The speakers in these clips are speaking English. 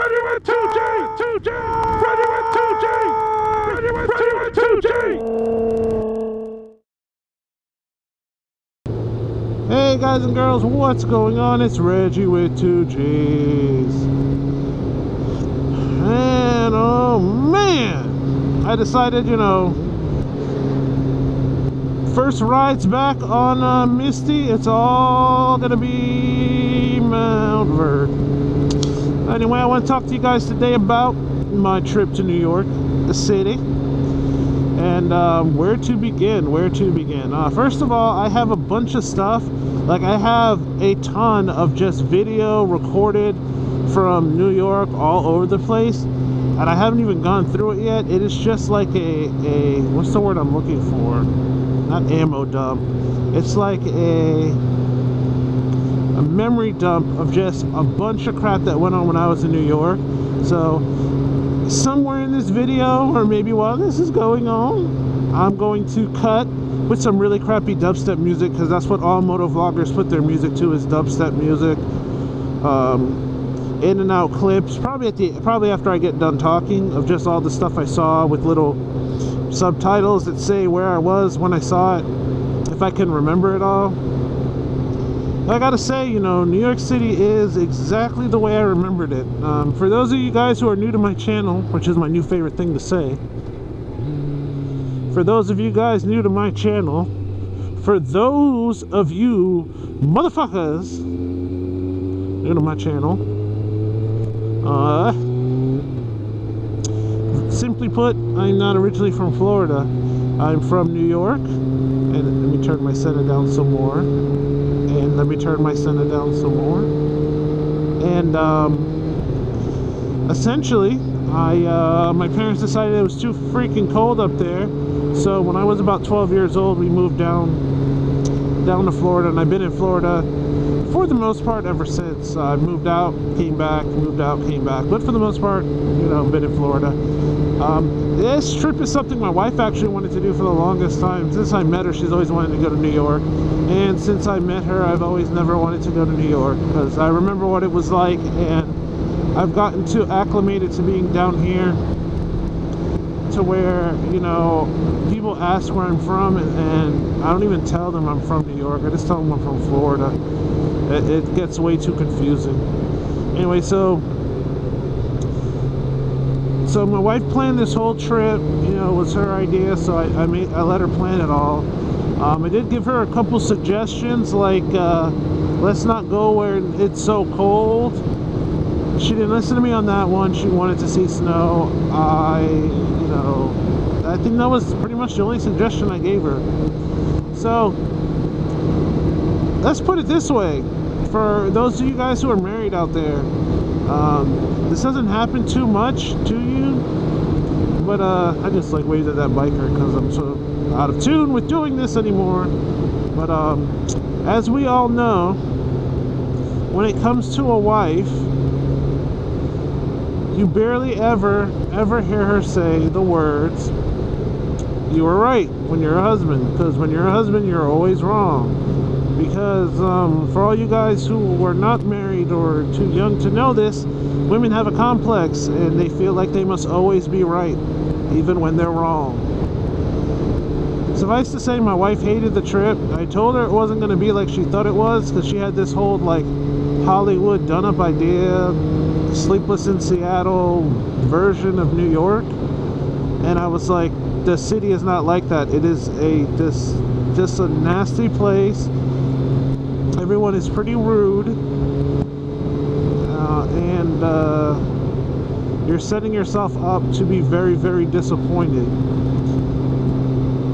with 2G! Ready with 2G! Ready with 2G! Hey guys and girls, what's going on? It's Reggie with 2Gs. And oh man, I decided, you know, first ride's back on Misty. It's all gonna be Mount Verde. Anyway, I want to talk to you guys today about my trip to New York, the city, and where to begin. First of all, I have a bunch of stuff. Like, I have a ton of just video recorded from New York all over the place, and I haven't even gone through it yet. It is just like a what's the word I'm looking for? Not ammo dump. It's like a memory dump of just a bunch of crap that went on when I was in New York. So somewhere in this video, or maybe while this is going on, I'm going to cut with some really crappy dubstep music, because that's what all moto vloggers put their music to, is dubstep music. In and out clips, probably after I get done talking, of just all the stuff I saw, with little subtitles that say where I was when I saw it, if I can remember it all. I gotta say, you know, New York City is exactly the way I remembered it. For those of you guys who are new to my channel, which is my new favorite thing to say, for those of you guys new to my channel, for those of you motherfuckers new to my channel, simply put, I'm not originally from Florida. I'm from New York. And let me turn my center down some more. And let me turn my center down some more. And essentially, my parents decided it was too freaking cold up there. So when I was about 12 years old, we moved down to Florida, and I've been in Florida for the most part ever since. I moved out, came back, moved out, came back, but for the most part, you know, been in Florida. This trip is something my wife actually wanted to do for the longest time. Since I met her, she's always wanted to go to New York, and since I met her, I've always never wanted to go to New York, because I remember what it was like, and I've gotten too acclimated to being down here to where, you know, people ask where I'm from, and I don't even tell them I'm from New York. I just tell them I'm from Florida. It gets way too confusing. Anyway, so my wife planned this whole trip. You know, it was her idea, so I let her plan it all. I did give her a couple suggestions, like let's not go where it's so cold. She didn't listen to me on that one. She wanted to see snow. I think that was pretty much the only suggestion I gave her. So let's put it this way, for those of you guys who are married out there, this doesn't happen too much to you, but I just like waved at that biker because I'm so out of tune with doing this anymore. But as we all know, when it comes to a wife, you barely ever hear her say the words, "You were right," when you're a husband, because when you're a husband, you're always wrong. Because for all you guys who are not married or too young to know this, women have a complex, and they feel like they must always be right, even when they're wrong. Suffice to say, my wife hated the trip. I told her it wasn't going to be like she thought it was, because she had this whole like Hollywood done-up idea, Sleepless in Seattle version of New York, and I was like, the city is not like that. It is just a nasty place. Everyone is pretty rude, and you're setting yourself up to be very, very disappointed.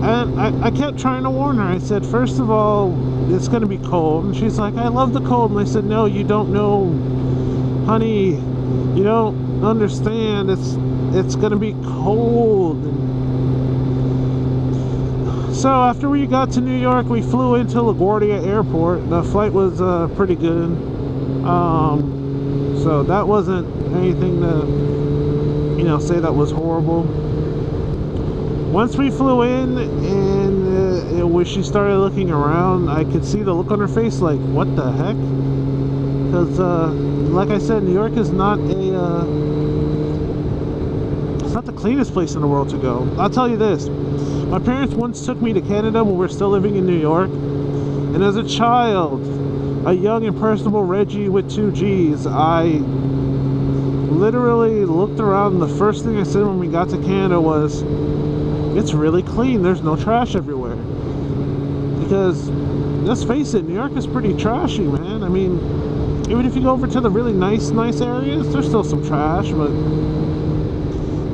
And I kept trying to warn her. I said, first of all, it's going to be cold. And she's like, I love the cold. And I said, no, you don't know, honey. You don't understand. It's going to be cold. So after we got to New York, we flew into LaGuardia Airport. The flight was pretty good. So that wasn't anything to, you know, say that was horrible. Once we flew in, and when she started looking around, I could see the look on her face, like, what the heck? Because, like I said, New York is not a it's not the cleanest place in the world to go. I'll tell you this. My parents once took me to Canada when we were still living in New York. And as a child, a young impressionable Reggie with 2 G's, I literally looked around and the first thing I said when we got to Canada was, it's really clean, there's no trash everywhere. Because, let's face it, New York is pretty trashy, man. I mean, even if you go over to the really nice areas, there's still some trash, but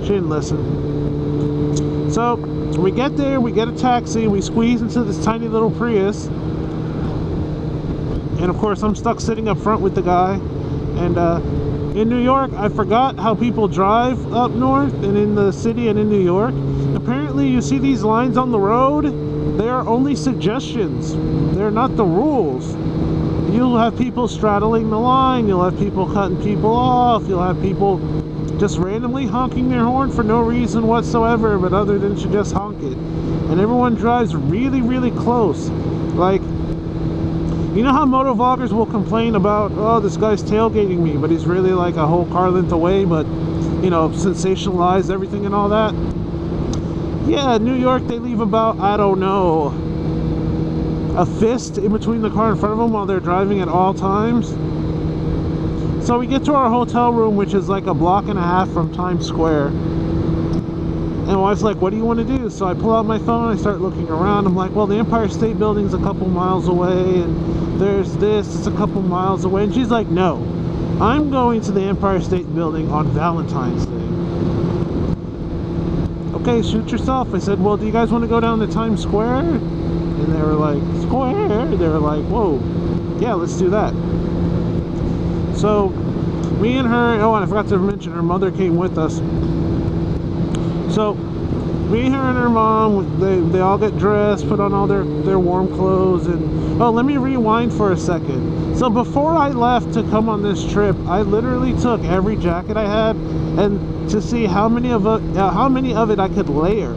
she didn't listen. So, we get there, we get a taxi, we squeeze into this tiny little Prius. And of course, I'm stuck sitting up front with the guy. And in New York, I forgot how people drive up north and in the city and in New York. Apparently, you see these lines on the road, they are only suggestions. They're not the rules. You'll have people straddling the line, you'll have people cutting people off, you'll have people just randomly honking their horn for no reason whatsoever, but other than to just honk it. And everyone drives really close. Like, you know how moto vloggers will complain about, oh, this guy's tailgating me, but he's really like a whole car length away, but, you know, sensationalize everything and all that? Yeah, in New York, they leave about, I don't know, a fist in between the car in front of them while they're driving at all times. So we get to our hotel room, which is like a block and a half from Times Square. And my wife's like, what do you want to do? So I pull out my phone, I start looking around. I'm like, well, the Empire State Building's a couple miles away, and there's this, it's a couple miles away. And she's like, no, I'm going to the Empire State Building on Valentine's Day. Okay, shoot yourself. I said, well, do you guys want to go down to Times Square? And they were like, Square? They were like, whoa, yeah, let's do that. So, me and her, oh, and I forgot to mention, her mother came with us. So, me, her, and her mom, they all get dressed, put on all their warm clothes, and, oh, let me rewind for a second. So, before I left to come on this trip, I literally took every jacket I had, and to see how many of it I could layer.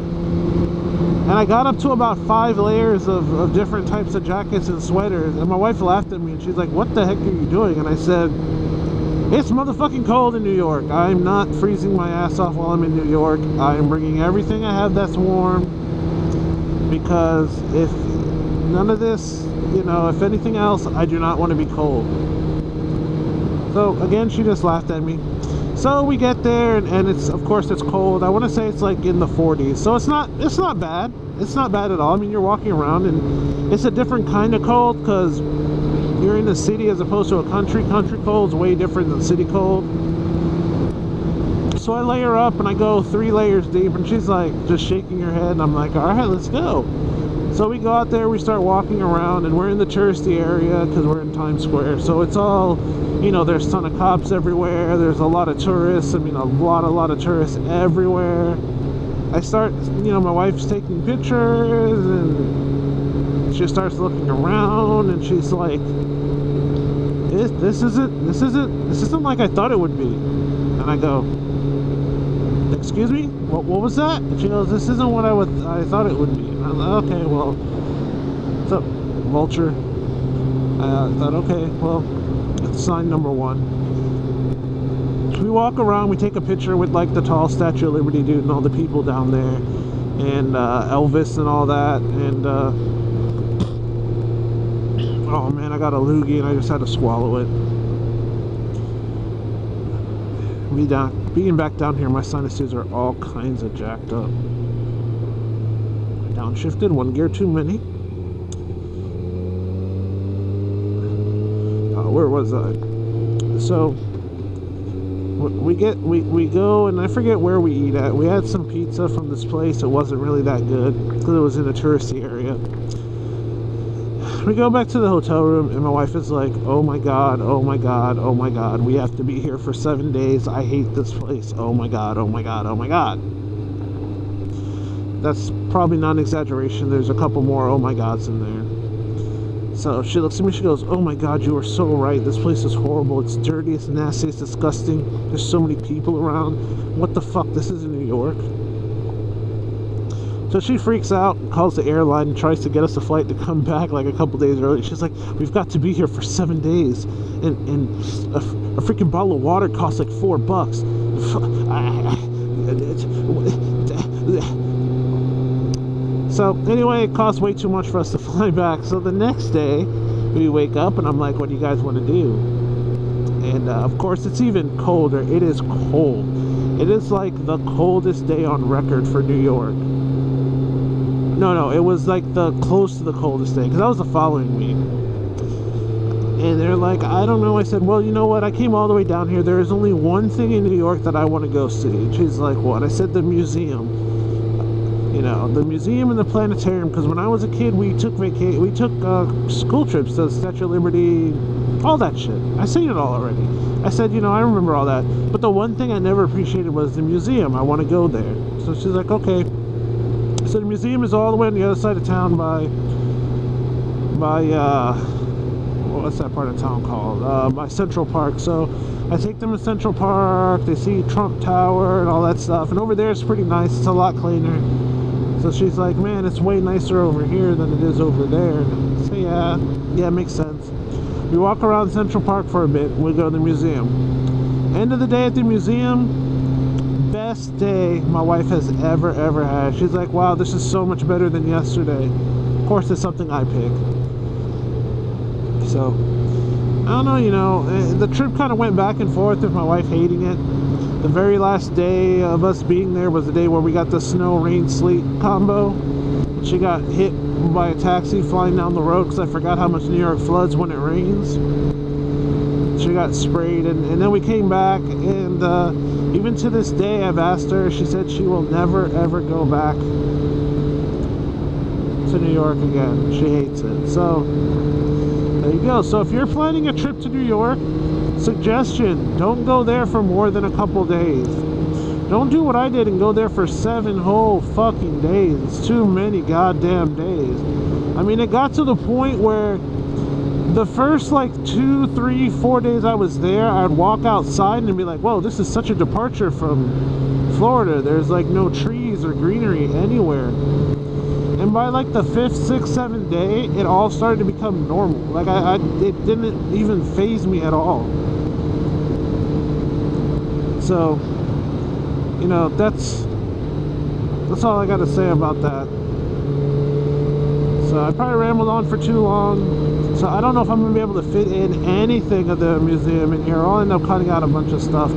And I got up to about 5 layers of different types of jackets and sweaters. And my wife laughed at me and she's like, what the heck are you doing? And I said, it's motherfucking cold in New York. I'm not freezing my ass off while I'm in New York. I'm bringing everything I have that's warm. Because if none of this, you know, if anything else, I do not want to be cold. So again, she just laughed at me. So we get there, and it's, of course, it's cold. I want to say it's like in the 40s. So it's not bad. It's not bad at all. I mean, you're walking around, and it's a different kind of cold because you're in a city as opposed to a country. Country cold is way different than city cold. So I layer up, and I go 3 layers deep, and she's like just shaking her head, and I'm like, all right, let's go. So we go out there, we start walking around, and we're in the touristy area because we're in Times Square. So it's all, you know, there's a ton of cops everywhere. There's a lot of tourists. I mean, a lot of tourists everywhere. I start, you know, my wife's taking pictures, and she starts looking around, and she's like, this isn't like I thought it would be. And I go, excuse me, what was that? And she goes, this isn't what I thought it would be. And I'm like, okay, well, what's up, vulture? I thought, okay, well, it's sign number 1. We walk around, we take a picture with like the tall Statue of Liberty dude and all the people down there, and Elvis and all that, and oh man, I got a loogie and I just had to swallow it. Being back down here, my sinuses are all kinds of jacked up. Downshifted, 1 gear too many. Where was I? So we go, and I forget where we eat at. We had some pizza from this place. It wasn't really that good because it was in a touristy area. We go back to the hotel room, and my wife is like, oh my god, oh my god, oh my god, we have to be here for 7 days. I hate this place. Oh my god, oh my god, oh my god. That's probably not an exaggeration. There's a couple more oh my gods in there. So she looks at me, she goes, oh my god, you are so right. This place is horrible. It's dirty, it's nasty, it's disgusting. There's so many people around. What the fuck? This is in New York? So she freaks out and calls the airline and tries to get us a flight to come back like a couple days early. She's like, we've got to be here for 7 days. And A freaking bottle of water costs like $4. So anyway, it costs way too much for us to fly back. So the next day we wake up and I'm like, what do you guys want to do? And of course it's even colder. It is cold. It is like the coldest day on record for New York. No, it was like the close to the coldest day, because that was the following week. And they're like, I don't know. I said, well, you know what? I came all the way down here. There is only one thing in New York that I want to go see. And she's like, what? I said, the museum. You know, the museum and the planetarium. Because when I was a kid, we took school trips to the Statue of Liberty, all that shit. I seen it all already. I said, you know, I remember all that. But the one thing I never appreciated was the museum. I want to go there. So she's like, okay. So the museum is all the way on the other side of town by what's that part of town called? By Central Park. So I take them to Central Park. They see Trump Tower and all that stuff. And over there it's pretty nice. It's a lot cleaner. So she's like, man, it's way nicer over here than it is over there. And I say, yeah, it makes sense. We walk around Central Park for a bit. We go to the museum. End of the day at the museum, best day my wife has ever had. She's like, wow, this is so much better than yesterday. Of course, it's something I pick. So I don't know, you know, the trip kind of went back and forth with my wife hating it. The very last day of us being there was the day where we got the snow, rain, sleet combo. She got hit by a taxi flying down the road because I forgot how much New York floods when it rains. She got sprayed, and then we came back, and even to this day I've asked her. She said she will never ever go back to New York again. She hates it. So there you go. So if you're planning a trip to New York, suggestion, don't go there for more than a couple days. Don't do what I did and go there for 7 whole fucking days. It's too many goddamn days. I mean, it got to the point where the first like 2, 3, 4 days I was there, I'd walk outside and be like, whoa, this is such a departure from Florida. There's like no trees or greenery anywhere. And by like the 5th, 6th, 7th day, it all started to become normal. Like it didn't even faze me at all. So, you know, that's all I got to say about that. So I probably rambled on for too long. So I don't know if I'm going to be able to fit in anything of the museum in here. I'll end up cutting out a bunch of stuff.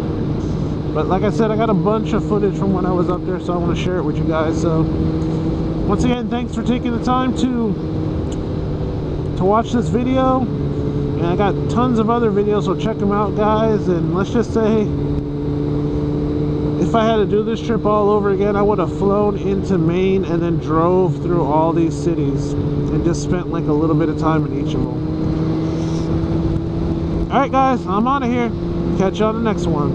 But like I said, I got a bunch of footage from when I was up there, so I want to share it with you guys. So once again, thanks for taking the time to watch this video. And I got tons of other videos, so check them out, guys. And let's just say, if I had to do this trip all over again, I would have flown into Maine and then drove through all these cities and just spent like a little bit of time in each of them. Alright guys, I'm out of here. Catch you on the next one.